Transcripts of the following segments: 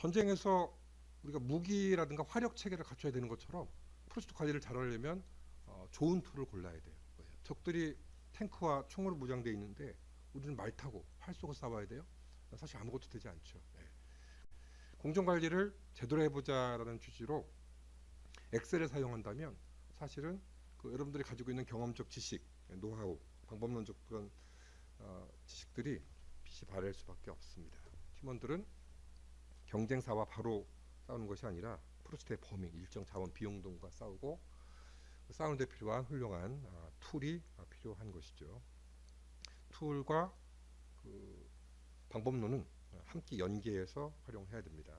전쟁에서 우리가 무기라든가 화력 체계를 갖춰야 되는 것처럼 프로젝트 관리를 잘하려면 좋은 툴을 골라야 돼요. 적들이 탱크와 총으로 무장되어 있는데 우리는 말 타고 활 쏘고 싸워야 돼요. 사실 아무것도 되지 않죠. 공정 관리를 제대로 해보자라는 취지로 엑셀을 사용한다면 사실은 여러분들이 가지고 있는 경험적 지식, 노하우, 방법론적 그런 지식들이 빛이 발할 수밖에 없습니다. 팀원들은 경쟁사와 바로 싸우는 것이 아니라 프로젝트의 범위, 일정 자원, 비용 등과 싸우고 싸우는 데 필요한 훌륭한 툴이 필요한 것이죠. 툴과 방법론은 함께 연계해서 활용해야 됩니다.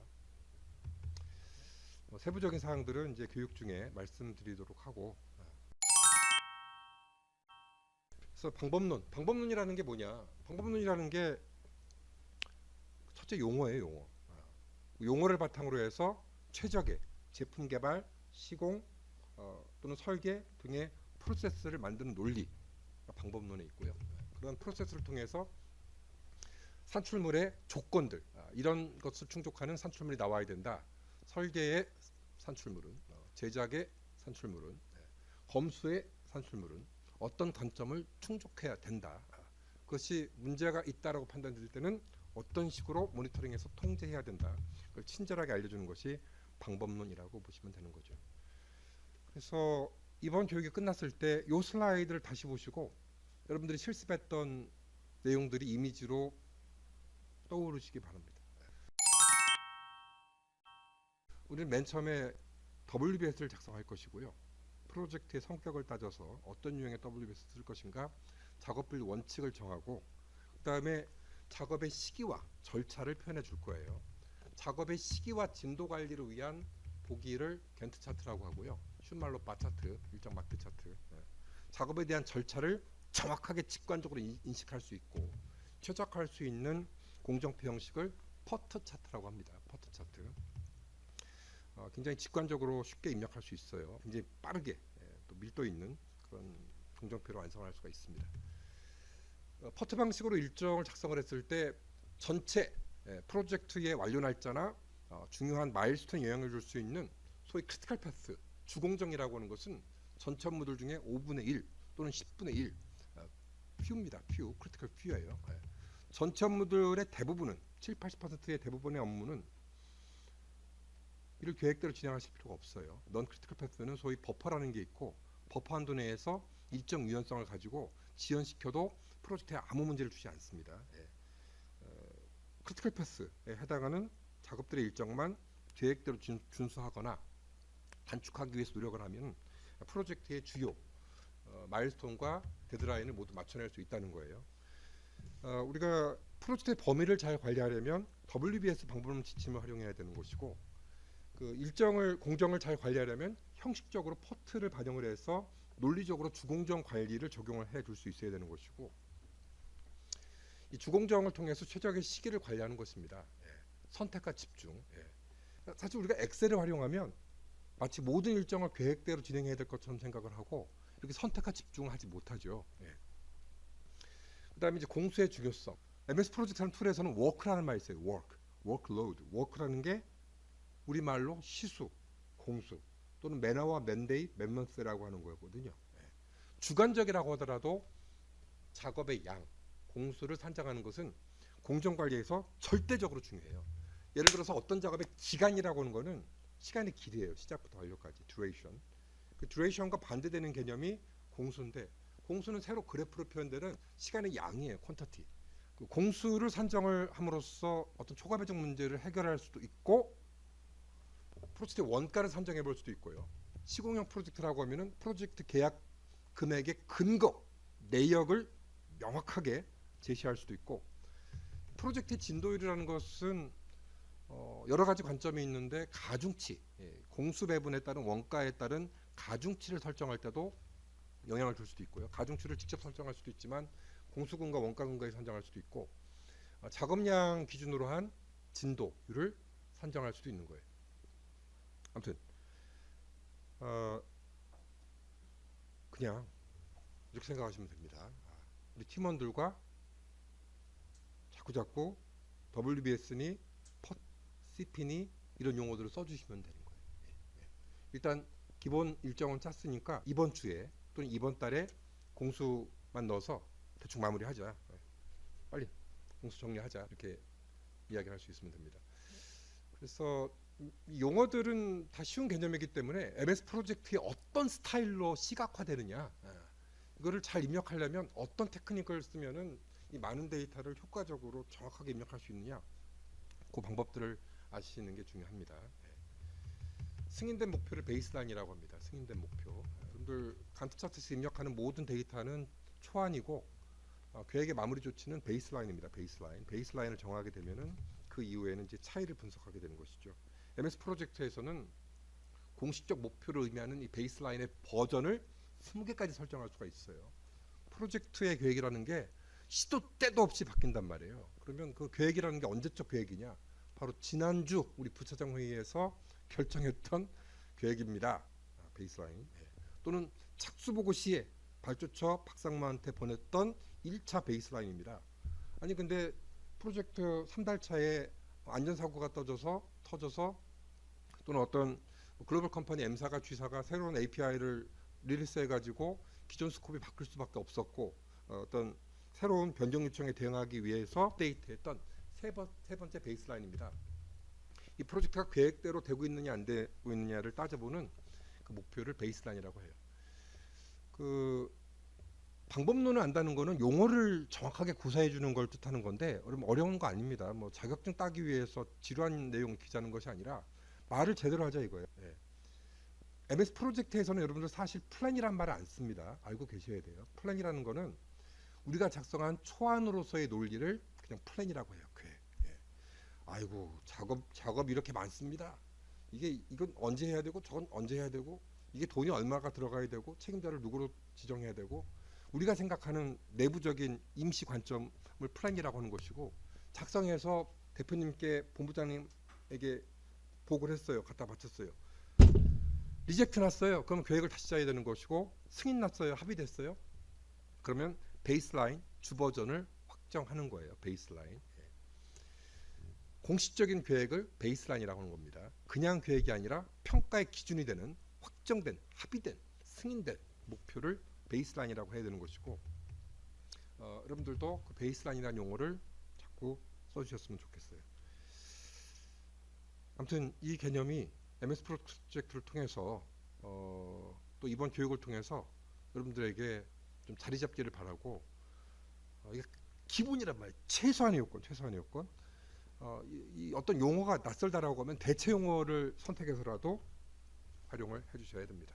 세부적인 사항들은 이제 교육 중에 말씀드리도록 하고, 그래서 방법론이라는 게 뭐냐? 방법론이라는 게 첫째 용어예요, 용어. 용어를 바탕으로 해서 최적의 제품 개발, 시공 또는 설계 등의 프로세스를 만드는 논리, 방법론에 있고요. 그런 프로세스를 통해서 산출물의 조건들, 이런 것을 충족하는 산출물이 나와야 된다. 설계의 산출물은, 제작의 산출물은, 검수의 산출물은 어떤 관점을 충족해야 된다. 그것이 문제가 있다라고 판단될 때는 어떤 식으로 모니터링해서 통제해야 된다. 그걸 친절하게 알려주는 것이 방법론이라고 보시면 되는 거죠. 그래서 이번 교육이 끝났을 때 이 슬라이드를 다시 보시고 여러분들이 실습했던 내용들이 이미지로 떠오르시기 바랍니다. 우리는 맨 처음에 WBS를 작성할 것이고요. 프로젝트의 성격을 따져서 어떤 유형의 WBS를 쓸 것인가 작업비 원칙을 정하고 그 다음에 작업의 시기와 절차를 표현해 줄 거예요. 작업의 시기와 진도 관리를 위한 보기를 겐트 차트라고 하고요. 쉬운 말로 바 차트, 일정 마트 차트. 작업에 대한 절차를 정확하게 직관적으로 인식할 수 있고 최적화할 수 있는 공정표 형식을 퍼트 차트라고 합니다. 퍼트 차트. 굉장히 직관적으로 쉽게 입력할 수 있어요. 굉장히 빠르게 또 밀도 있는 그런 공정표로 완성할 수가 있습니다. 퍼트 방식으로 일정을 작성을 했을 때 전체 프로젝트의 완료 날짜나 중요한 마일스톤에 영향을 줄 수 있는 소위 크리티컬 패스, 주공정이라고 하는 것은 전체 업무들 중에 5분의 1 또는 10분의 1 퓨입니다. 크리티컬 퓨예요. 전체 업무들의 대부분은 70-80%의 대부분의 업무는 이를 계획대로 진행하실 필요가 없어요. 넌 크리티컬 패스는 소위 버퍼라는 게 있고 버퍼 한도 내에서 일정 유연성을 가지고 지연시켜도 프로젝트에 아무 문제를 주지 않습니다. 크리티컬 패스에 해당하는 작업들의 일정만 계획대로 준수하거나 단축하기 위해서 노력을 하면 프로젝트의 주요 마일스톤과 데드라인을 모두 맞춰낼 수 있다는 거예요. 우리가 프로젝트의 범위를 잘 관리하려면 WBS 방법론 지침을 활용해야 되는 것이고 일정을 공정을 잘 관리하려면 형식적으로 퍼트를 반영을 해서 논리적으로 주공정 관리를 적용을 해줄 수 있어야 되는 것이고 이 주공정을 통해서 최적의 시기를 관리하는 것입니다. 선택과 집중. 사실 우리가 엑셀을 활용하면 마치 모든 일정을 계획대로 진행해야 될 것처럼 생각을 하고 이렇게 선택과 집중을 하지 못하죠. 그 다음에 이제 공수의 중요성. MS 프로젝트라는 툴에서는 워크라는 말이 있어요. 워크로드. 워크라는 게 우리말로 시수, 공수 또는 매너와 맨데이, 맨먼스라고 하는 거거든요. 주관적이라고 하더라도 작업의 양, 공수를 산정하는 것은 공정관리에서 절대적으로 중요해요. 예를 들어서 어떤 작업의 기간이라고 하는 거는 시간의 길이에요. 시작부터 완료까지, duration. 그 duration과 반대되는 개념이 공수인데 공수는 세로 그래프로 표현되는 시간의 양이에요. quantity. 그 공수를 산정을 함으로써 어떤 초과배정 문제를 해결할 수도 있고 프로젝트의 원가를 산정해 볼 수도 있고요. 시공형 프로젝트라고 하면은 프로젝트 계약 금액의 근거, 내역을 명확하게 제시할 수도 있고 프로젝트의 진도율이라는 것은 여러 가지 관점이 있는데 가중치, 공수 배분에 따른 원가에 따른 가중치를 설정할 때도 영향을 줄 수도 있고요. 가중치를 직접 설정할 수도 있지만 공수근과 원가근거에 산정할 수도 있고 작업량 기준으로 한 진도율을 산정할 수도 있는 거예요. 아무튼 그냥 이렇게 생각하시면 됩니다. 우리 팀원들과 자꾸 WBS니 CP니 이런 용어들을 써주시면 되는 거예요. 일단 기본 일정은 짰으니까 이번 주에 또는 이번 달에 공수만 넣어서 대충 마무리하자. 빨리 공수 정리하자. 이렇게 이야기할 수 있으면 됩니다. 그래서 이 용어들은 다 쉬운 개념이기 때문에 MS 프로젝트의 어떤 스타일로 시각화되느냐, 이거를 잘 입력하려면 어떤 테크닉을 쓰면은 이 많은 데이터를 효과적으로 정확하게 입력할 수 있느냐, 그 방법들을 아시는 게 중요합니다. 승인된 목표를 베이스라인이라고 합니다. 승인된 목표. 여러분들 간트 차트에서 입력하는 모든 데이터는 초안이고 계획의 마무리 조치는 베이스라인입니다. 베이스라인을 정하게 되면은 그 이후에는 이제 차이를 분석하게 되는 것이죠. MS 프로젝트에서는 공식적 목표를 의미하는 이 베이스라인의 버전을 20개까지 설정할 수가 있어요. 프로젝트의 계획이라는 게 시도 때도 없이 바뀐단 말이에요. 그러면 그 계획이라는 게 언제적 계획이냐? 바로 지난주 우리 부차장 회의에서 결정했던 계획입니다. 베이스라인. 또는 착수보고 시에 발주처 박상무한테 보냈던 1차 베이스라인입니다. 아니 근데 프로젝트 3달 차에 안전사고가 터져서 또는 어떤 글로벌 컴퍼니 M사가 G사가 새로운 API를 리리스해가지고 기존 스코프이 바뀔 수밖에 없었고 어떤 새로운 변경 요청에 대응하기 위해서 업데이트했던 세 번째 베이스라인입니다. 이 프로젝트가 계획대로 되고 있느냐 안 되고 있느냐를 따져보는 그 목표를 베이스라인이라고 해요. 그 방법론을 안다는 거는 용어를 정확하게 구사해 주는 걸 뜻하는 건데 어려운 거 아닙니다. 뭐 자격증 따기 위해서 지루한 내용 기자는 것이 아니라 말을 제대로 하자 이거예요. MS 프로젝트에서는 여러분들 사실 플랜이란 말을 안 씁니다. 알고 계셔야 돼요. 플랜이라는 거는 우리가 작성한 초안으로서의 논리를 그냥 플랜이라고 해요. 아이고 작업 이렇게 많습니다. 이건 언제 해야 되고 저건 언제 해야 되고 이게 돈이 얼마가 들어가야 되고 책임자를 누구로 지정해야 되고 우리가 생각하는 내부적인 임시 관점을 플랜이라고 하는 것이고 작성해서 대표님께 본부장님에게 보고를 했어요. 갖다 바쳤어요. 리젝트 났어요. 그럼 계획을 다시 짜야 되는 것이고 승인 났어요. 합의됐어요. 그러면 베이스라인 주 버전을 확정하는 거예요. 베이스라인. 공식적인 계획을 베이스라인이라고 하는 겁니다. 그냥 계획이 아니라 평가의 기준이 되는 확정된, 합의된, 승인된 목표를 베이스라인이라고 해야 되는 것이고 여러분들도 그 베이스라인이라는 용어를 자꾸 써주셨으면 좋겠어요. 아무튼 이 개념이 MS 프로젝트를 통해서 또 이번 교육을 통해서 여러분들에게 좀 자리 잡기를 바라고 이게 기본이란 말이에요. 최소한의 요건. 이 어떤 용어가 낯설다라고 하면 대체 용어를 선택해서라도 활용을 해주셔야 됩니다.